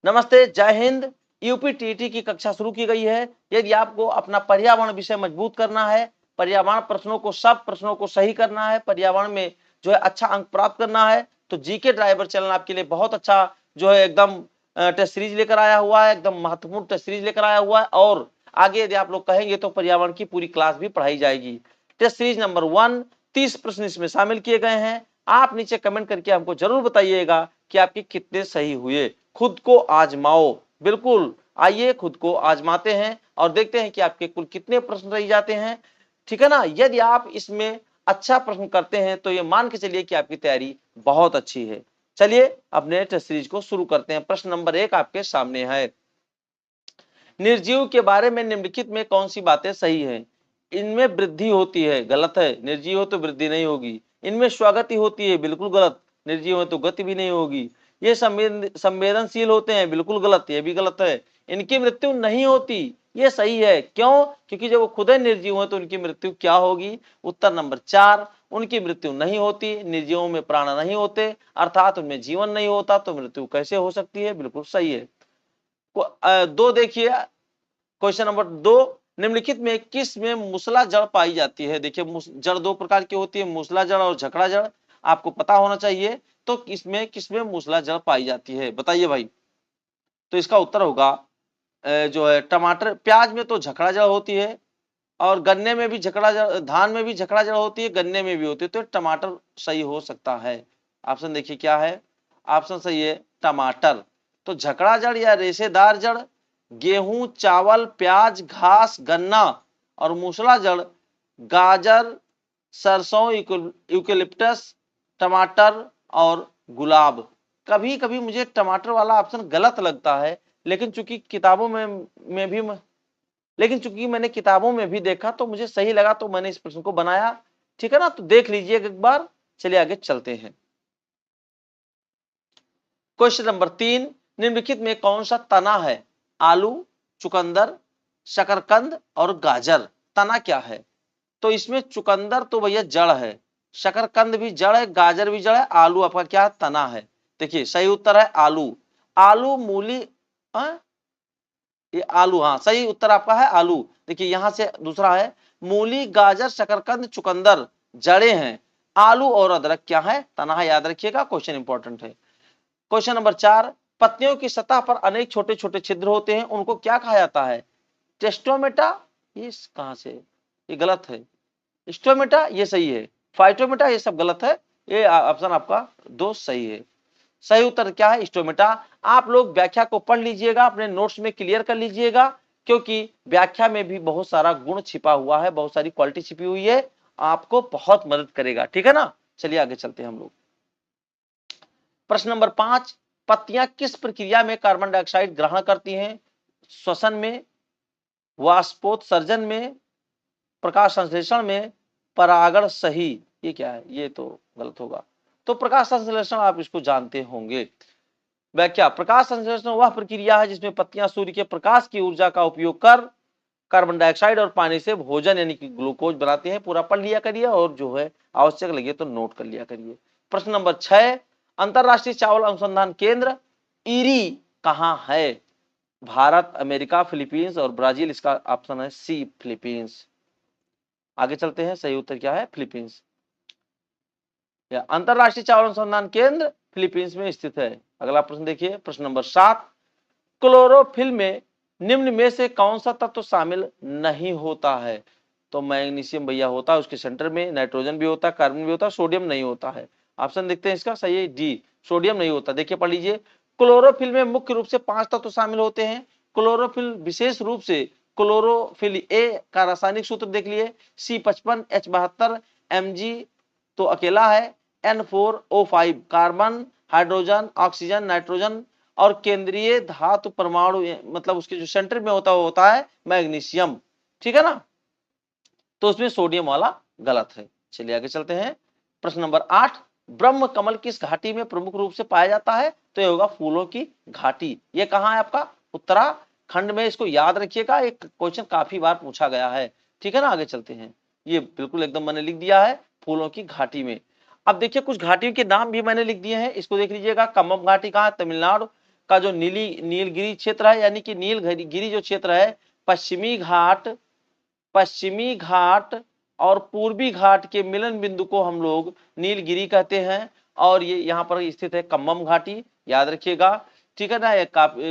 नमस्ते, जय Hind. UP TET की कक्षा शुरू की गई है। यदि आपको अपना पर्यावरण विषय मजबूत करना है, पर्यावरण प्रश्नों को, सब प्रश्नों को सही करना है, पर्यावरण में जो है अच्छा अंक प्राप्त करना है, तो जीके ड्राइवर चैनल आपके लिए बहुत अच्छा जो है एकदम टेस्ट सीरीज लेकर आया हुआ है, एकदम महत्वपूर्ण टेस्ट सीरीज लेकर आया हुआ है। और आगे यदि आप लोग कहेंगे तो पर्यावरण की पूरी क्लास भी पढ़ाई जाएगी। टेस्ट सीरीज नंबर 1, 30 प्रश्न इसमें शामिल किए गए हैं। आप नीचे कमेंट करके हमको जरूर बताइएगा कि आपके कितने सही हुए। खुद को आजमाओ, बिल्कुल आइए खुद को आजमाते हैं और देखते हैं कि आपके कुल कितने प्रश्न रह जाते हैं। ठीक है ना। यदि आप इसमें अच्छा प्रश्न करते हैं तो ये मान के चलिए कि आपकी तैयारी बहुत अच्छी है। चलिए अपने टेस्ट सीरीज को शुरू करते हैं। प्रश्न नंबर 1 आपके सामने है, निर्जीव के बारे में निम्नलिखित में कौन सी बातें सही हैं? इनमें वृद्धि होती है, गलत है, निर्जीव हो तो वृद्धि नहीं होगी। इनमें स्वगति होती है, बिल्कुल गलत, निर्जीव हो तो गति भी नहीं होगी। ये संवेदनशील होते हैं, बिल्कुल गलत, ये भी गलत है। इनकी मृत्यु नहीं होती, ये सही है। क्यों? क्योंकि जब वो खुद निर्जीव है तो उनकी मृत्यु क्या होगी? उत्तर नंबर 4, उनकी मृत्यु नहीं होती। निर्जीवों में प्राण नहीं होते, अर्थात उनमें जीवन नहीं होता, तो मृत्यु कैसे हो सकती है? बिल्कुल सही है। 2 देखिए, क्वेश्चन नंबर 2, निम्नलिखित में किस में मूसला जड़ पाई जाती है? देखिए जड़ 2 प्रकार की होती है, मूसला जड़ और झकड़ा जड़, आपको पता होना चाहिए। तो किसमें मूसला जड़ पाई जाती है, बताइए भाई। तो इसका उत्तर होगा जो है टमाटर, प्याज में तो झकड़ा जड़ होती है, और गन्ने में भी झकड़ा जड़, धान में भी झकड़ा जड़ होती है, गन्ने में भी होती है, तो टमाटर सही हो सकता है। ऑप्शन देखिए क्या है, ऑप्शन सही है टमाटर। तो झकड़ा जड़ या रेशेदार जड़ गेहूं, चावल, प्याज, घास, गन्ना, और मूसला जड़ गाजर, सरसों, यूकेलिप्टस, टमाटर और गुलाब। कभी कभी मुझे टमाटर वाला ऑप्शन गलत लगता है, लेकिन चूंकि किताबों में भी लेकिन चूंकि मैंने किताबों में भी देखा तो मुझे सही लगा, तो मैंने इस प्रश्न को बनाया। ठीक है ना, तो देख लीजिए एक बार। चलिए आगे चलते हैं। क्वेश्चन नंबर 3, निम्नलिखित में कौन सा तना है? आलू, चुकंदर, शकरकंद और गाजर। तना क्या है? तो इसमें चुकंदर तो भैया जड़ है, शकरकंद भी जड़ है, गाजर भी जड़ है, आलू आपका क्या तना है? देखिए सही उत्तर है आलू। आलू, मूली, ये आलू, हाँ सही उत्तर आपका है आलू। देखिए यहां से दूसरा है, मूली, गाजर, शकरकंद, चुकंदर जड़े हैं, आलू और अदरक क्या है? तना है। याद रखिएगा, क्वेश्चन इंपॉर्टेंट है। क्वेश्चन नंबर 4, पत्तियों की सतह पर अनेक छोटे छोटे छिद्र होते हैं, उनको क्या कहा जाता है? टेस्टोमेटा, ये कहां से, ये गलत है। स्टोमेटा ये सही है, फाइटोमेटा ये सब गलत है। ये ऑप्शन आपका 2 सही है। सही उत्तर क्या है? स्टोमेटा। आप लोग व्याख्या को पढ़ लीजिएगा, अपने नोट्स में क्लियर कर लीजिएगा, क्योंकि व्याख्या में भी बहुत सारा गुण छिपा हुआ है, बहुत सारी क्वालिटी छिपी हुई है, आपको बहुत मदद करेगा। ठीक है ना। चलिए आगे चलते हैं हम लोग। प्रश्न नंबर 5, पत्तियां किस प्रक्रिया में कार्बन डाइऑक्साइड ग्रहण करती हैं? श्वसन में, वाष्पोत्सर्जन में, प्रकाश संश्लेषण में, परागण सही। ये क्या है? ये तो गलत होगा। तो प्रकाश संश्लेषण आप इसको जानते होंगे। व्याख्या, प्रकाश संश्लेषण वह प्रक्रिया है जिसमें पत्तियां सूर्य के प्रकाश की ऊर्जा का उपयोग कर कार्बन डाइऑक्साइड और पानी से भोजन यानी कि ग्लूकोज बनाती हैं। पूरा पढ़ लिया करिए, और जो है आवश्यक लगे तो नोट कर लिया करिए। प्रश्न नंबर 6, अंतरराष्ट्रीय चावल अनुसंधान केंद्र ईरी कहां है? भारत, अमेरिका, फिलीपींस और ब्राजील। इसका ऑप्शन है सी, फिलीपींस। आगे चलते हैं, सही उत्तर क्या है? फिलीपींस। अंतरराष्ट्रीय चावल अनुसंधान केंद्र फिलीपींस में स्थित है। अगला प्रश्न देखिए, प्रश्न नंबर 7, क्लोरोफिल में निम्न में से कौन सा तत्व शामिल नहीं होता है? तो मैग्नीशियम भैया होता है उसके सेंटर में, नाइट्रोजन भी होता है, कार्बन भी होता है, सोडियम नहीं होता है। ऑप्शन देखते हैं इसका, सही है डी, सोडियम नहीं होता। देखिए पढ़ लीजिए, क्लोरोफिल में मुख्य रूप से 5 तत्व शामिल होते हैं। क्लोरोफिल विशेष रूप से क्लोरोफिल ए का रासायनिक सूत्र देख लिए, C55H72 Mg तो अकेला है, N4O5 carbon, hydrogen, oxygen, nitrogen, और केंद्रीय धातु परमाणु मतलब उसके जो सेंटर में होता है वो होता है मैग्नीशियम। ठीक है ना, तो उसमें सोडियम वाला गलत है। चलिए आगे चलते हैं। प्रश्न नंबर 8, ब्रह्म कमल किस घाटी में प्रमुख रूप से पाया जाता है? तो ये होगा फूलों की घाटी। ये कहाँ है आपका? उत्तराखंड में। इसको याद रखिएगा, एक क्वेश्चन काफी बार पूछा गया है। ठीक है ना, आगे चलते हैं। ये बिल्कुल एकदम मैंने लिख दिया है, फूलों की घाटी में। अब देखिए कुछ घाटियों के नाम भी मैंने लिख दिए हैं, इसको देख लीजिएगा। कमम घाटी कहाँ है? तमिलनाडु। का जो नीलगिरी क्षेत्र है, यानी कि नीलगिरी जो क्षेत्र है, पश्चिमी घाट और पूर्वी घाट के मिलन बिंदु को हम लोग नीलगिरी कहते हैं, और ये यहाँ पर स्थित है कम्बम घाटी, याद रखिएगा, ठीक है ना। ये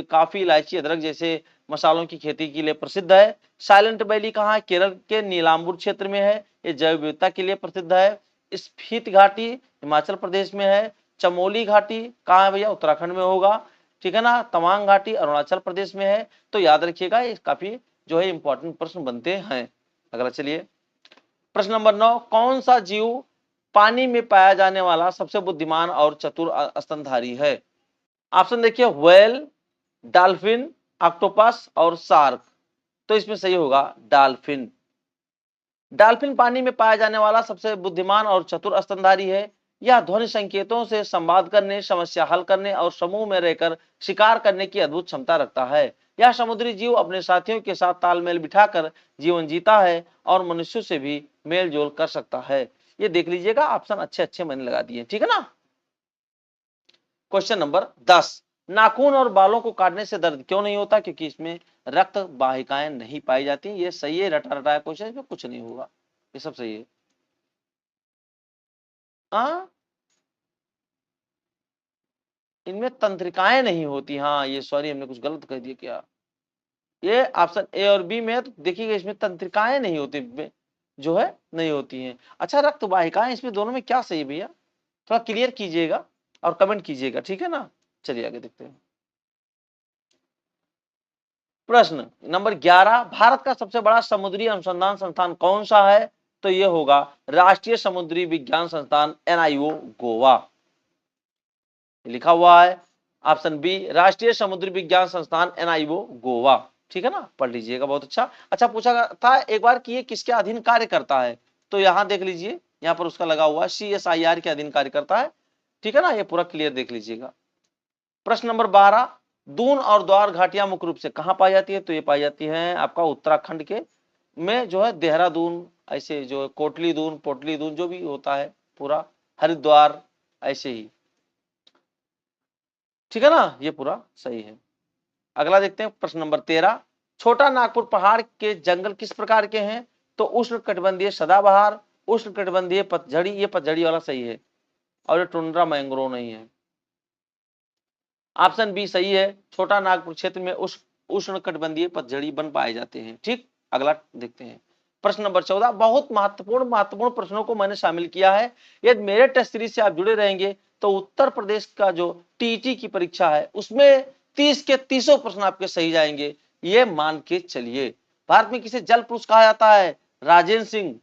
काफी, इलायची, अदरक जैसे मसालों की खेती के लिए प्रसिद्ध है। साइलेंट वैली कहाँ है? केरल के नीलांबूर क्षेत्र में है, ये जैव विविधता के लिए प्रसिद्ध है। स्फीत घाटी हिमाचल प्रदेश में है। चमोली घाटी कहाँ है भैया? उत्तराखंड में होगा, ठीक है ना। तवांग घाटी अरुणाचल प्रदेश में है। तो याद रखिएगा, ये काफी जो है इंपॉर्टेंट प्रश्न बनते हैं। अगला चलिए, प्रश्न नंबर 9, कौन सा जीव पानी में पाया जाने वाला सबसे बुद्धिमान और चतुर स्तनधारी है? ऑप्शन देखिए, व्हेल, डॉल्फिन, ऑक्टोपस और शार्क। तो इसमें सही होगा डॉल्फिन। डॉल्फिन पानी में पाया जाने वाला सबसे बुद्धिमान और चतुर स्तनधारी है। यह ध्वनि संकेतों से संवाद करने, समस्या हल करने और समूह में रहकर शिकार करने की अद्भुत क्षमता रखता है। यह समुद्री जीव अपने साथियों के साथ तालमेल बिठाकर जीवन जीता है और मनुष्यों से भी मेल जोल कर सकता है। ये देख लीजिएगा, ऑप्शन अच्छे अच्छे मैंने लगा दिए, ठीक है ना। क्वेश्चन नंबर 10, नाखून और बालों को काटने से दर्द क्यों नहीं होता? क्योंकि इसमें रक्त वाहिकाएं नहीं पाई जाती। ये सही है, रटा रटाया क्वेश्चन, इसमें कुछ नहीं होगा, ये सब सही है। इनमें तंत्रिकाएं नहीं होती। हाँ, ये सॉरी, हमने कुछ गलत कह दिया क्या? ये ऑप्शन ए और बी में तो देखिएगा, इसमें तंत्रिकाएं नहीं होती, जो है नहीं होती हैं। अच्छा, रक्त वाहिकाएं, इसमें दोनों में क्या सही है भैया? थोड़ा क्लियर कीजिएगा और कमेंट कीजिएगा, ठीक है ना। चलिए आगे देखते हैं। प्रश्न नंबर 11, भारत का सबसे बड़ा समुद्री अनुसंधान संस्थान कौन सा है? तो ये होगा राष्ट्रीय समुद्री विज्ञान संस्थान, NIO, गोवा, लिखा हुआ है। ऑप्शन बी, राष्ट्रीय समुद्री विज्ञान संस्थान, NIO, गोवा, ठीक है ना। पढ़ लीजिएगा, बहुत अच्छा। अच्छा, पूछा था एक बार कि ये किसके अधीन कार्य करता है? तो यहाँ देख लीजिए, यहाँ पर उसका लगा हुआ CSIR के अधीन कार्य करता है, ठीक है ना। ये पूरा क्लियर देख लीजिएगा। प्रश्न नंबर 12, दून और द्वार घाटियां मुख्य रूप से कहां पाई जाती है? तो ये पाई जाती है आपका उत्तराखंड के में, जो है देहरादून, ऐसे जो कोटली दून, पोटली दून, जो भी होता है पूरा, हरिद्वार, ऐसे ही, ठीक है ना। ये पूरा सही है। अगला देखते हैं, प्रश्न नंबर 13, छोटा नागपुर पहाड़ के जंगल किस प्रकार के हैं? तो उष्ण कटिबंधीय सदाबहार, उष्ण कटिबंधीय पतझड़ी, ये पतझड़ी वाला सही है, और ये टुंड्रा मैंग्रोव नहीं है। ऑप्शन बी सही है, छोटा नागपुर क्षेत्र में उष्ण कटिबंधीय पतझड़ी वन पाए जाते हैं, ठीक। अगला देखते हैं, प्रश्न नंबर 14, बहुत महत्वपूर्ण प्रश्नों को मैंने शामिल किया है। यदि मेरे टेस्ट सीरीज से आप जुड़े रहेंगे तो उत्तर प्रदेश का जो टीटी की परीक्षा है उसमें 30 के 30 प्रश्न आपके सही जाएंगे, ये मान के चलिए। भारत में किसे जल पुरुष कहा जाता है? राजेंद्र सिंह।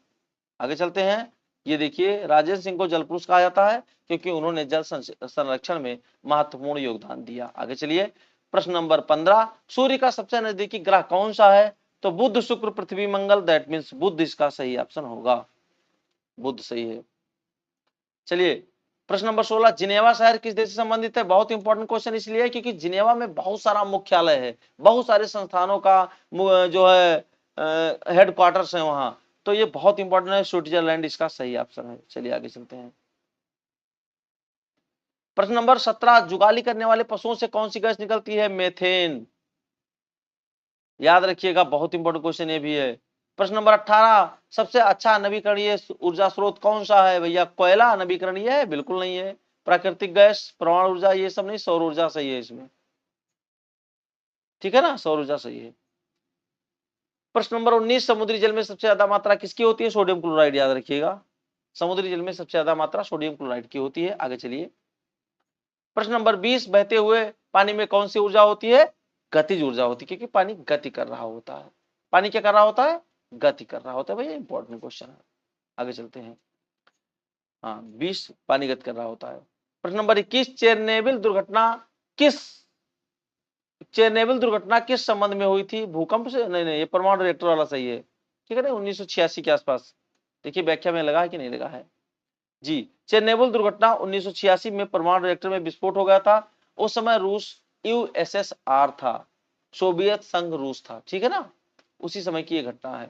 आगे चलते हैं, ये देखिए, राजेंद्र सिंह को जल पुरुष कहा जाता है क्योंकि उन्होंने जल संरक्षण में महत्वपूर्ण योगदान दिया। आगे चलिए, प्रश्न नंबर 15, सूर्य का सबसे नजदीकी ग्रह कौन सा है? तो बुध, शुक्र, पृथ्वी, मंगल, दैट मीन्स बुध इसका सही ऑप्शन होगा, बुध सही है। चलिए, प्रश्न नंबर 16, जिनेवा शहर किस देश से संबंधित है? बहुत इंपॉर्टेंट क्वेश्चन इसलिए है क्योंकि जिनेवा में बहुत सारा मुख्यालय है, बहुत सारे संस्थानों का जो है हेडक्वार्टर्स है वहां, तो ये बहुत इंपॉर्टेंट है। स्विट्जरलैंड इसका सही ऑप्शन है। चलिए आगे चलते हैं, प्रश्न नंबर 17, जुगाली करने वाले पशुओं से कौन सी गैस निकलती है? मीथेन, याद रखिएगा, बहुत इंपॉर्टेंट क्वेश्चन ये भी है। प्रश्न नंबर 18, सबसे अच्छा नवीकरणीय ऊर्जा स्रोत कौन सा है? भैया कोयला नवीकरणीय है? बिल्कुल नहीं है। प्राकृतिक गैस, परमाणु ऊर्जा, ये सब नहीं, सौर ऊर्जा सही है इसमें, ठीक है ना, सौर ऊर्जा सही है। प्रश्न नंबर 19, समुद्री जल में सबसे ज्यादा मात्रा किसकी होती है? सोडियम क्लोराइड, याद रखिएगा, समुद्री जल में सबसे ज्यादा मात्रा सोडियम क्लोराइड की होती है। आगे चलिए, प्रश्न नंबर 20, बहते हुए पानी में कौन सी ऊर्जा होती है? गतिज ऊर्जा होती है, क्योंकि पानी गति कर रहा होता है। पानी क्या कर रहा होता है? गति कर रहा होता है। भैया इंपॉर्टेंट क्वेश्चन है। आगे चलते हैं, हाँ, 20 पानी गति कर रहा होता है। प्रश्न नंबर 21, चेरनोबिल दुर्घटना किस संबंध में हुई थी? भूकंप से? नहीं, ये परमाणु रिएक्टर वाला सही है, ठीक है ना, 1986 के आसपास। देखिए व्याख्या में लगा है कि नहीं लगा है जी। चेरनोबिल दुर्घटना 1986 में परमाणु रिएक्टर में विस्फोट हो गया था। उस समय रूस USSR था, सोवियत संघ रूस था, ठीक है ना, उसी समय की ये घटना है।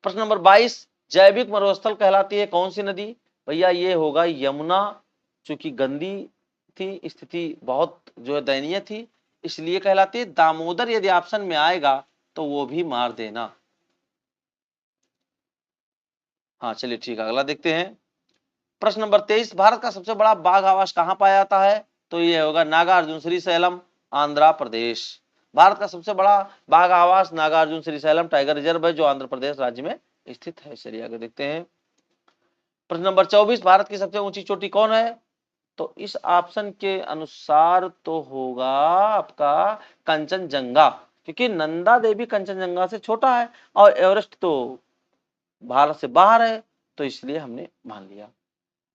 प्रश्न नंबर 22, जैविक मरुस्थल कहलाती है कौन सी नदी? भैया ये होगा यमुना, चूंकि गंदी थी, स्थिति बहुत जो है दयनीय थी, इसलिए कहलाती है। दामोदर यदि ऑप्शन में आएगा तो वो भी मार देना। हाँ चलिए ठीक है, अगला देखते हैं। प्रश्न नंबर 23, भारत का सबसे बड़ा बाघ आवास कहाँ पाया जाता है? तो ये होगा नागार्जुन श्रीशैलम, आंध्र प्रदेश। भारत का सबसे बड़ा बाघ आवास नागार्जुन श्रीशैलम टाइगर रिजर्व है, जो आंध्र प्रदेश राज्य में स्थित है। चलिए आगे देखते हैं। प्रश्न नंबर 24, भारत की सबसे ऊंची चोटी कौन है? तो इस ऑप्शन के अनुसार तो होगा आपका कंचनजंगा, क्योंकि नंदा देवी कंचनजंगा से छोटा है और एवरेस्ट तो भारत से बाहर है, तो इसलिए हमने मान लिया।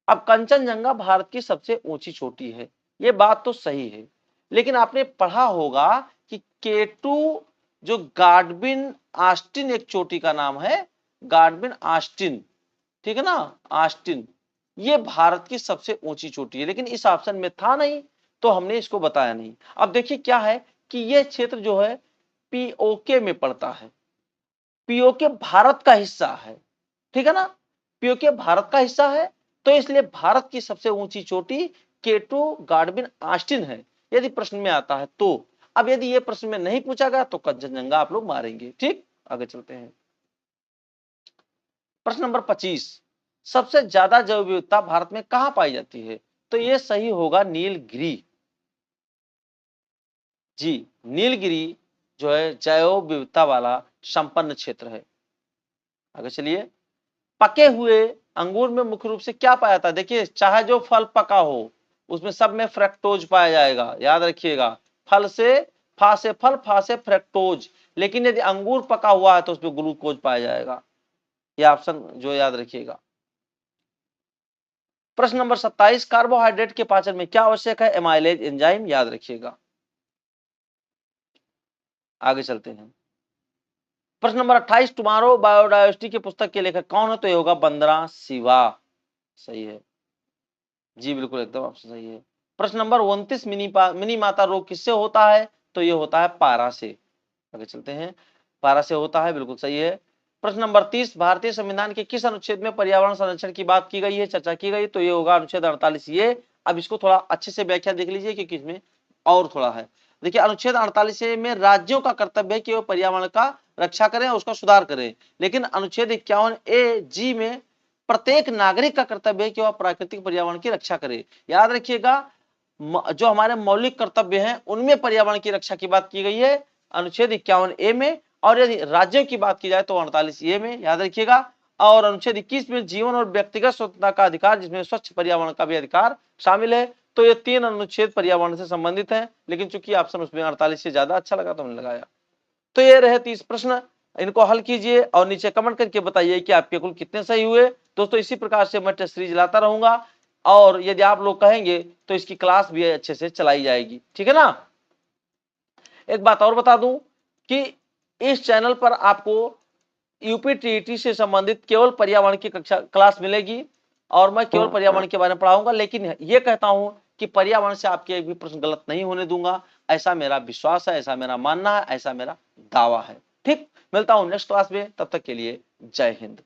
अब कंचनजंगा भारत की सबसे ऊंची चोटी है, ये बात तो सही है, लेकिन आपने पढ़ा होगा कि केटू जो गाडविन ऑस्टिन एक चोटी का नाम है, गाडविन ऑस्टिन, ठीक है ना, ऑस्टिन, ये भारत की सबसे ऊंची चोटी है, लेकिन इस ऑप्शन में था नहीं तो हमने इसको बताया नहीं। अब देखिए क्या है कि ये क्षेत्र जो है पीओके में पड़ता है, पीओके भारत का हिस्सा है, ठीक है ना, पीओके भारत का हिस्सा है, तो इसलिए भारत की सबसे ऊंची चोटी केटू गाडविन ऑस्टिन है, यदि प्रश्न में आता है तो। अब यदि ये प्रश्न में नहीं पूछा गया तो कंचनजंगा आप लोग मारेंगे। ठीक, आगे चलते हैं। प्रश्न नंबर 25, सबसे ज्यादा जैव विविधता भारत में कहां पाई जाती है? तो ये सही होगा नीलगिरी। जी, नीलगिरी जो है जैव विविधता वाला संपन्न क्षेत्र है। आगे चलिए। पके हुए अंगूर में मुख्य रूप से क्या पाया जाता है? देखिए, चाहे जो फल पका हो उसमें सब में फ्रक्टोज पाया जाएगा, याद रखिएगा। फल से फा से फल, फा से फ्रक्टोज, लेकिन यदि अंगूर पका हुआ है तो उसमें ग्लूकोज पाया जाएगा। ये ऑप्शन जो याद रखिएगा। प्रश्न नंबर 27, कार्बोहाइड्रेट के पाचन में क्या आवश्यक है? एमाइलेज एंजाइम, याद रखिएगा। आगे चलते हैं। प्रश्न नंबर 28, टुमारो बायोडायवर्सिटी की पुस्तक के लेखक कौन है? तो ये होगा वंदना शिवा। सही है जी, बिल्कुल एकदम ऑप्शन सही है। प्रश्न नंबर 29, मिनी माता रोग किससे होता है? तो ये होता है पारा से। आगे चलते हैं। पारा से होता है, बिल्कुल सही है। प्रश्न नंबर 30, भारतीय संविधान के किस अनुच्छेद में पर्यावरण संरक्षण की बात की गई है, चर्चा की गई? तो ये होगा अनुच्छेद 48 ये। अब इसको थोड़ा अच्छे से व्याख्या देख लीजिए क्योंकि इसमें और थोड़ा है। देखिए, अनुच्छेद 48 में राज्यों का कर्तव्य है कि वो पर्यावरण का रक्षा करें और उसका सुधार करें, लेकिन अनुच्छेद 51A(G) में प्रत्येक नागरिक का कर्तव्य है कि वह प्राकृतिक पर्यावरण की रक्षा करे। याद रखिएगा, जो हमारे मौलिक कर्तव्य हैं उनमें पर्यावरण की रक्षा की बात की गई है अनुच्छेद 51A में, और यदि राज्यों की बात की जाए तो 48A में, याद रखिएगा। और अनुच्छेद 21 में जीवन और व्यक्तिगत स्वतंत्रता का अधिकार, जिसमें स्वच्छ पर्यावरण का भी अधिकार शामिल है। तो ये 3 अनुच्छेद पर्यावरण से संबंधित हैं, लेकिन चूंकि ऑप्शन उसमें 48 से ज्यादा अच्छा लगा तो हमने लगाया। तो ये रहे 30 प्रश्न, इनको हल कीजिए और नीचे कमेंट करके बताइए कि आपके कुल कितने सही हुए। दोस्तों, इसी प्रकार से मैं टेस्ट सीरीज लाता रहूंगा और यदि आप लोग कहेंगे तो इसकी क्लास भी अच्छे से चलाई जाएगी, ठीक है ना। एक बात और बता दूं कि इस चैनल पर आपको यूपी टीईटी से संबंधित केवल पर्यावरण की कक्षा क्लास मिलेगी और मैं केवल पर्यावरण के बारे में पढ़ाऊंगा, लेकिन ये कहता हूं कि पर्यावरण से आपके एक भी प्रश्न गलत नहीं होने दूंगा। ऐसा मेरा विश्वास है, ऐसा मेरा मानना है, ऐसा मेरा दावा है। ठीक, मिलता हूं नेक्स्ट क्लास में, तब तक के लिए जय हिंद।